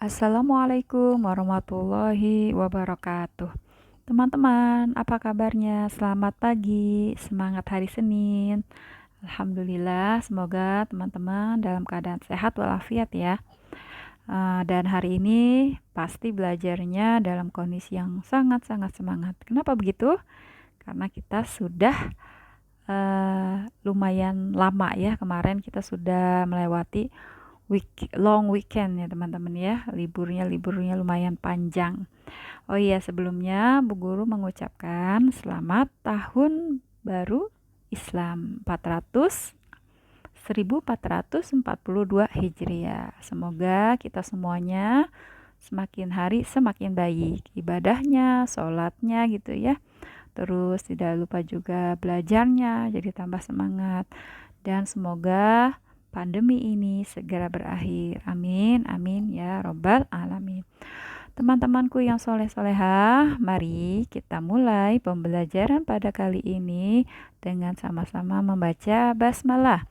Assalamualaikum warahmatullahi wabarakatuh. Teman-teman, apa kabarnya? Selamat pagi, semangat hari Senin. Alhamdulillah, semoga teman-teman dalam keadaan sehat walafiat ya. Dan hari ini pasti belajarnya dalam kondisi yang sangat-sangat semangat. Kenapa begitu? Karena kita sudah lumayan lama ya. Kemarin kita sudah melewati long weekend ya teman-teman ya, liburnya lumayan panjang. Oh iya, sebelumnya Bu Guru mengucapkan selamat tahun baru Islam 1442 Hijriah. Semoga kita semuanya semakin hari semakin baik ibadahnya, sholatnya gitu ya. Terus tidak lupa juga belajarnya, jadi tambah semangat. Dan semoga pandemi ini segera berakhir. Amin, amin ya robbal alamin. Teman-temanku yang soleh-solehah, mari kita mulai pembelajaran pada kali ini dengan sama-sama membaca basmalah.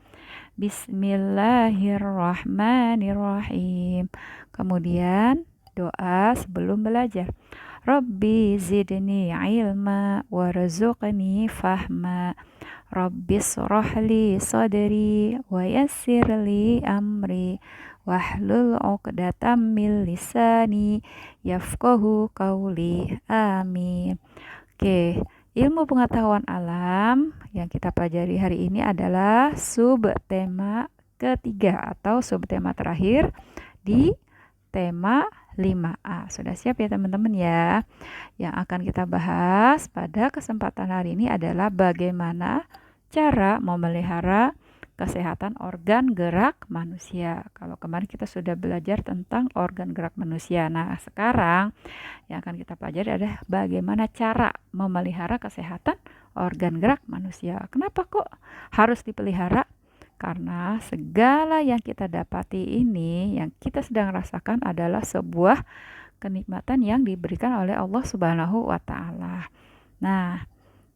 Bismillahirrahmanirrahim. Kemudian doa sebelum belajar. Rabbi zidni ilma warzuqni fahma. Rabbi syrahli sadri wa yassirli amri wahlul 'uqdatam min lisani yafqahu qawli. Amin. Oke, ilmu pengetahuan alam yang kita pelajari hari ini adalah subtema ketiga atau subtema terakhir di tema 5A. Sudah siap ya teman-teman ya? Yang akan kita bahas pada kesempatan hari ini adalah bagaimana cara memelihara kesehatan organ gerak manusia. Kalau kemarin kita sudah belajar tentang organ gerak manusia. Nah, sekarang yang akan kita pelajari adalah bagaimana cara memelihara kesehatan organ gerak manusia. Kenapa kok harus dipelihara? Karena segala yang kita dapati ini, yang kita sedang rasakan adalah sebuah kenikmatan yang diberikan oleh Allah Subhanahu wa Ta'ala. Nah,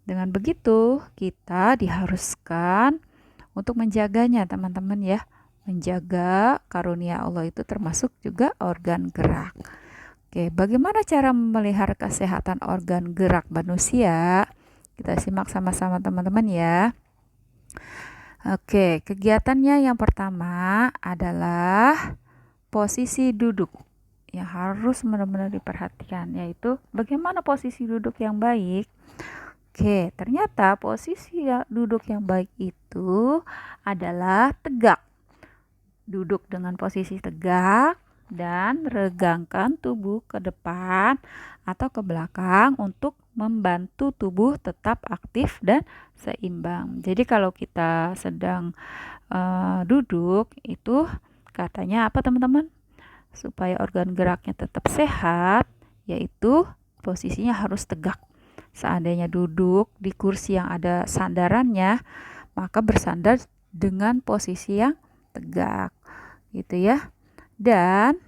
dengan begitu kita diharuskan untuk menjaganya, teman-teman ya. Menjaga karunia Allah itu termasuk juga organ gerak. Oke, bagaimana cara memelihara kesehatan organ gerak manusia? Kita simak sama-sama teman-teman ya. Oke, kegiatannya yang pertama adalah posisi duduk yang harus benar-benar diperhatikan, yaitu bagaimana posisi duduk yang baik. Oke, ternyata posisi duduk yang baik itu adalah tegak. Duduk dengan posisi tegak dan regangkan tubuh ke depan atau ke belakang untuk membantu tubuh tetap aktif dan seimbang. Jadi kalau kita sedang duduk itu katanya apa teman-teman? Supaya organ geraknya tetap sehat, yaitu posisinya harus tegak. Seandainya duduk di kursi yang ada sandarannya, maka bersandar dengan posisi yang tegak gitu ya. Dan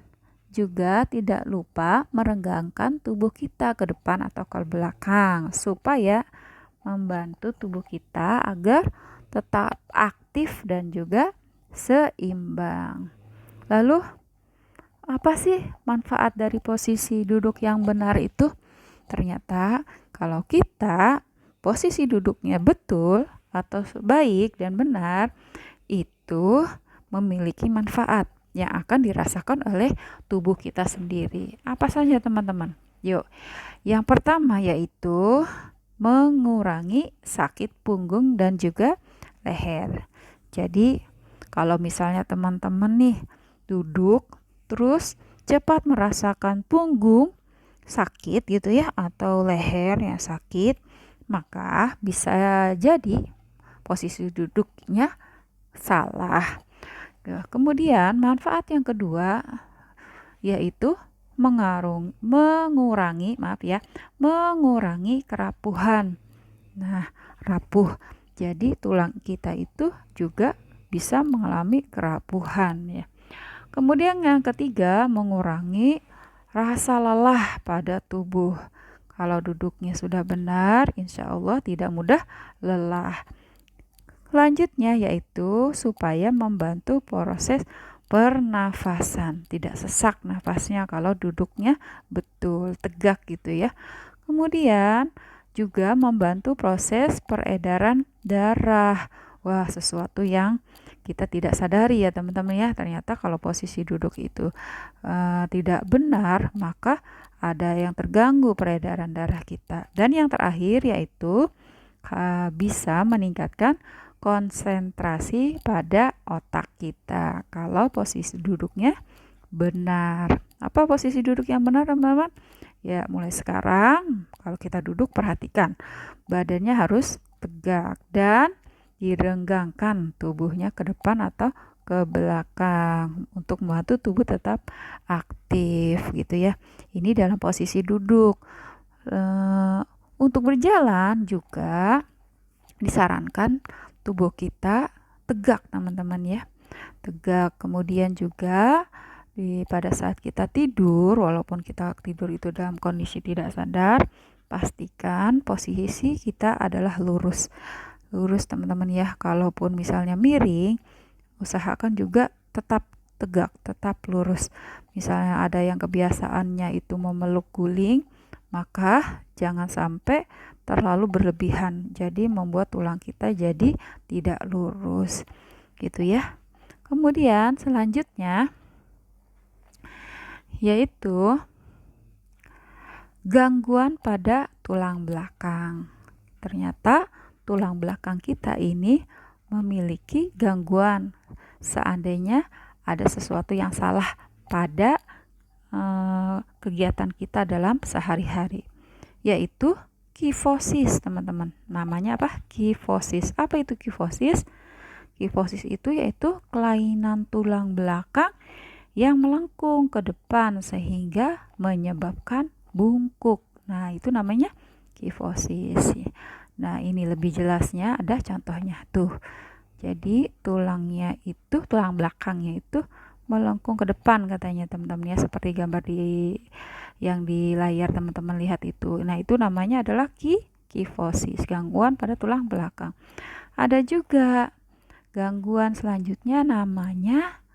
juga tidak lupa merenggangkan tubuh kita ke depan atau ke belakang supaya membantu tubuh kita agar tetap aktif dan juga seimbang. Lalu apa sih manfaat dari posisi duduk yang benar itu? Ternyata kalau kita posisi duduknya betul atau baik dan benar, itu memiliki manfaat yang akan dirasakan oleh tubuh kita sendiri. Apa saja teman-teman? Yuk, yang pertama yaitu mengurangi sakit punggung dan juga leher. Jadi kalau misalnya teman-teman nih duduk terus cepat merasakan punggung sakit gitu ya atau leher yang sakit, maka bisa jadi posisi duduknya salah. Kemudian manfaat yang kedua yaitu mengurangi kerapuhan. Nah, rapuh. Jadi tulang kita itu juga bisa mengalami kerapuhan ya. Kemudian yang ketiga, mengurangi rasa lelah pada tubuh. Kalau duduknya sudah benar, insya Allah tidak mudah lelah. Selanjutnya yaitu supaya membantu proses pernafasan, tidak sesak nafasnya kalau duduknya betul tegak gitu ya. Kemudian juga membantu proses peredaran darah. Wah, sesuatu yang kita tidak sadari ya teman-teman ya. Ternyata kalau posisi duduk itu tidak benar, maka ada yang terganggu peredaran darah kita. Dan yang terakhir yaitu bisa meningkatkan konsentrasi pada otak kita kalau posisi duduknya benar. Apa posisi duduk yang benar, teman-teman? Ya, mulai sekarang kalau kita duduk perhatikan badannya harus tegak dan direnggangkan tubuhnya ke depan atau ke belakang untuk membantu tubuh tetap aktif gitu ya. Ini dalam posisi duduk. Untuk berjalan juga disarankan tubuh kita tegak, teman-teman ya. Tegak. Kemudian juga pada saat kita tidur, walaupun kita tidur itu dalam kondisi tidak sadar, pastikan posisi kita adalah lurus. Lurus, teman-teman ya. Kalaupun misalnya miring, usahakan juga tetap tegak, tetap lurus. Misalnya ada yang kebiasaannya itu memeluk guling, maka jangan sampai terlalu berlebihan. Jadi membuat tulang kita jadi tidak lurus. Gitu ya. Kemudian selanjutnya yaitu gangguan pada tulang belakang. Ternyata tulang belakang kita ini memiliki gangguan seandainya ada sesuatu yang salah pada kegiatan kita dalam sehari-hari, yaitu kifosis, teman-teman. Namanya apa? Kifosis. Apa itu kifosis? Kifosis itu yaitu kelainan tulang belakang yang melengkung ke depan sehingga menyebabkan bungkuk. Nah, itu namanya kifosis. Nah, ini lebih jelasnya ada contohnya tuh. Jadi tulang belakangnya itu melengkung ke depan katanya teman-teman ya, seperti gambar yang di layar teman-teman lihat itu. Nah, itu namanya adalah kifosis, gangguan pada tulang belakang. Ada juga gangguan selanjutnya namanya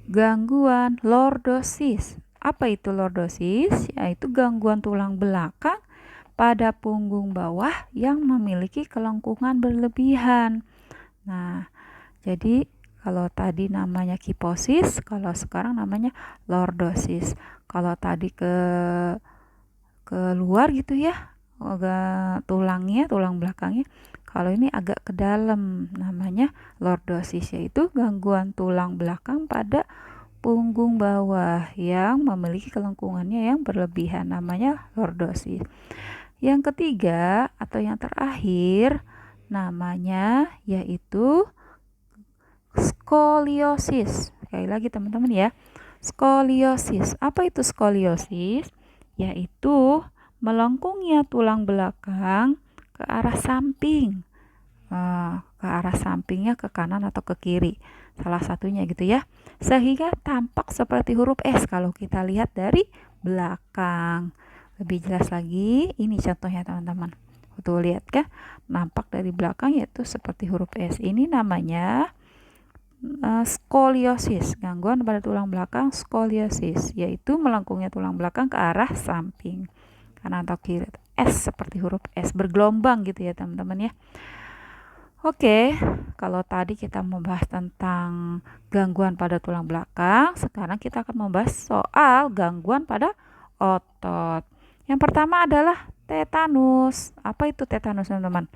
gangguan lordosis. Apa itu lordosis? Yaitu gangguan tulang belakang pada punggung bawah yang memiliki kelengkungan berlebihan. Nah, jadi kalau tadi namanya kifosis, kalau sekarang namanya lordosis. Kalau tadi ke luar gitu ya, agak tulang belakangnya. Kalau ini agak ke dalam, namanya lordosis, yaitu gangguan tulang belakang pada punggung bawah yang memiliki kelengkungannya yang berlebihan, namanya lordosis. Yang ketiga atau yang terakhir namanya yaitu skoliosis. Sekali lagi teman-teman ya, skoliosis. Apa itu skoliosis? Yaitu melengkungnya tulang belakang ke arah samping. Ke arah sampingnya ke kanan atau ke kiri. Salah satunya gitu ya. Sehingga tampak seperti huruf S kalau kita lihat dari belakang. Lebih jelas lagi, ini contohnya teman-teman. Tuh lihat kan, nampak dari belakang yaitu seperti huruf S. Ini namanya skoliosis, gangguan pada tulang belakang skoliosis, yaitu melengkungnya tulang belakang ke arah samping, kanan atau kiri. S seperti huruf S, bergelombang gitu ya teman-teman ya. Oke, kalau tadi kita membahas tentang gangguan pada tulang belakang, sekarang kita akan membahas soal gangguan pada otot. Yang pertama adalah tetanus. Apa itu tetanus, teman-teman?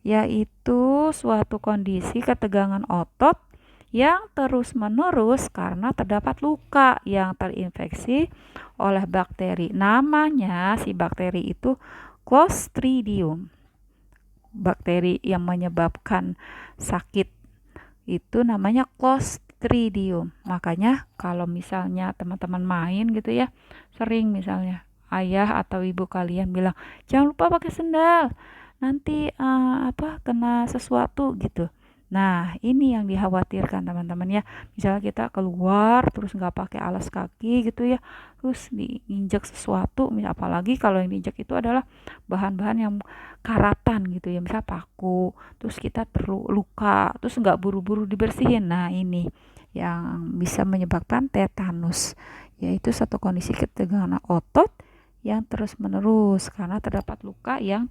Yaitu suatu kondisi ketegangan otot yang terus-menerus karena terdapat luka yang terinfeksi oleh bakteri. Namanya si bakteri itu Clostridium. Bakteri yang menyebabkan sakit itu namanya Clostridium. Makanya kalau misalnya teman-teman main gitu ya, sering misalnya ayah atau ibu kalian bilang, jangan lupa pakai sendal, nanti kena sesuatu gitu. Nah, ini yang dikhawatirkan teman-teman ya. Misalnya kita keluar terus nggak pakai alas kaki gitu ya, terus diinjak sesuatu, apalagi kalau yang diinjak itu adalah bahan-bahan yang karatan gitu ya, misal paku, terus kita terluka, terus nggak buru-buru dibersihin. Nah, ini yang bisa menyebabkan tetanus, yaitu satu kondisi ketegangan otot yang terus-menerus karena terdapat luka yang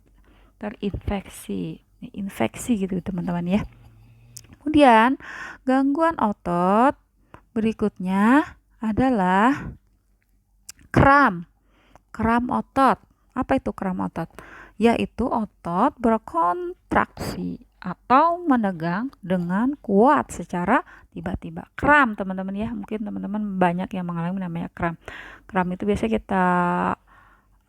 infeksi gitu teman-teman ya. Kemudian gangguan otot berikutnya adalah kram. Kram otot. Apa itu kram otot? Yaitu otot berkontraksi atau menegang dengan kuat secara tiba-tiba. Kram teman-teman ya. Mungkin teman-teman banyak yang mengalami namanya kram. Kram itu biasanya kita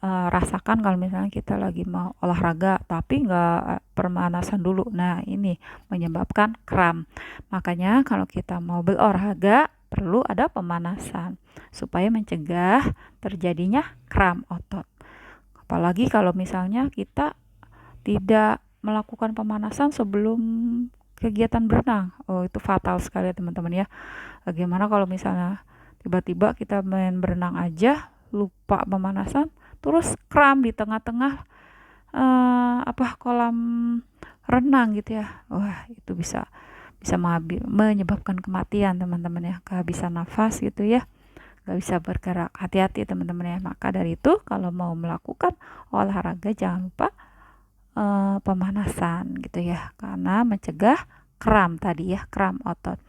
rasakan kalau misalnya kita lagi mau olahraga tapi nggak pemanasan dulu. Nah, ini menyebabkan kram. Makanya kalau kita mau berolahraga perlu ada pemanasan supaya mencegah terjadinya kram otot. Apalagi kalau misalnya kita tidak melakukan pemanasan sebelum kegiatan berenang. Oh, itu fatal sekali ya teman-teman ya. Bagaimana kalau misalnya tiba-tiba kita main berenang aja lupa pemanasan, terus kram di tengah-tengah kolam renang gitu ya. Wah, itu bisa bisa menyebabkan kematian teman-teman ya, kehabisan nafas gitu ya, nggak bisa bergerak. Hati-hati teman-teman ya. Maka dari itu kalau mau melakukan olahraga jangan lupa pemanasan gitu ya, karena mencegah kram tadi ya, kram otot.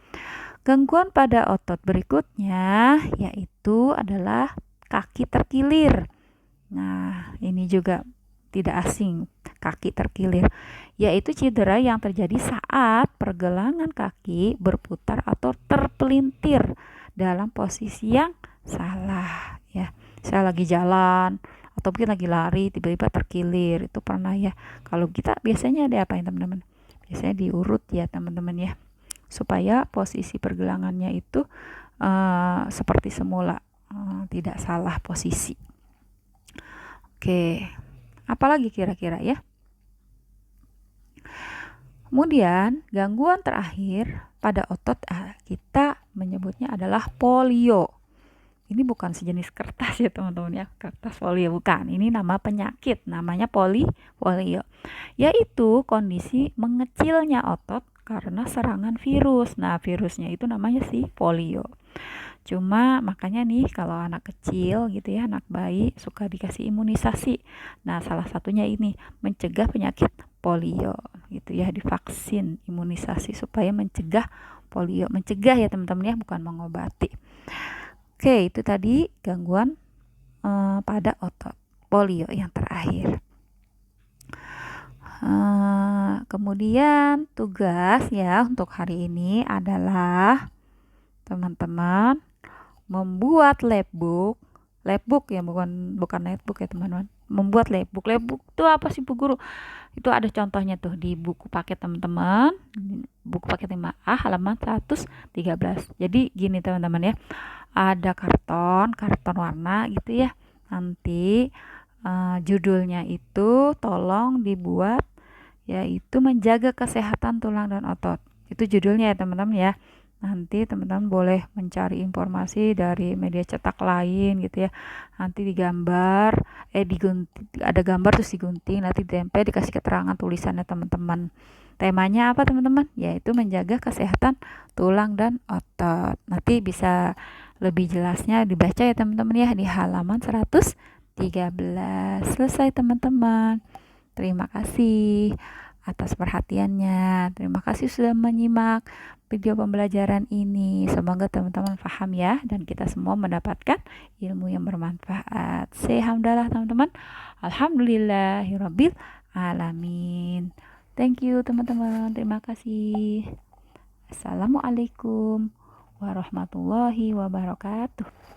Gangguan pada otot berikutnya yaitu adalah kaki terkilir. Nah, ini juga tidak asing, kaki terkilir, yaitu cedera yang terjadi saat pergelangan kaki berputar atau terpelintir dalam posisi yang salah ya. Saya lagi jalan atau mungkin lagi lari tiba-tiba terkilir, itu pernah ya. Kalau kita biasanya diapain teman-teman? Biasanya diurut ya teman-teman ya, supaya posisi pergelangannya itu seperti semula, tidak salah posisi. Oke, apalagi kira-kira ya? Kemudian gangguan terakhir pada otot kita menyebutnya adalah polio. Ini bukan sejenis kertas ya teman-teman ya, kertas polio bukan. Ini nama penyakit, namanya polio. Yaitu kondisi mengecilnya otot karena serangan virus. Nah, virusnya itu namanya si polio. Cuma makanya nih kalau anak kecil gitu ya, anak bayi suka dikasih imunisasi. Nah, salah satunya ini mencegah penyakit polio gitu ya, divaksin imunisasi supaya mencegah polio. Mencegah ya teman-teman ya, bukan mengobati. Oke, itu tadi gangguan pada otot. Polio yang terakhir. Kemudian tugas ya untuk hari ini adalah teman-teman membuat labbook ya, bukan netbook ya teman-teman. Membuat labbook itu apa sih Bu Guru? Itu ada contohnya tuh di buku paket teman-teman, buku paket 5A halaman 113. Jadi gini teman-teman ya, ada karton warna gitu ya. Nanti judulnya itu tolong dibuat yaitu menjaga kesehatan tulang dan otot. Itu judulnya ya teman-teman ya. Nanti teman-teman boleh mencari informasi dari media cetak lain gitu ya. Nanti digambar, ada gambar terus digunting, nanti ditempel, dikasih keterangan tulisannya teman-teman. Temanya apa teman-teman? Yaitu menjaga kesehatan tulang dan otot. Nanti bisa lebih jelasnya dibaca ya teman-teman ya di halaman 113. Selesai teman-teman. Terima kasih atas perhatiannya. Terima kasih sudah menyimak video pembelajaran ini. Semoga teman-teman paham ya, dan kita semua mendapatkan ilmu yang bermanfaat. Say hamdalah teman-teman. Alhamdulillahirabbil alamin. Thank you teman-teman. Terima kasih. Assalamualaikum warahmatullahi wabarakatuh.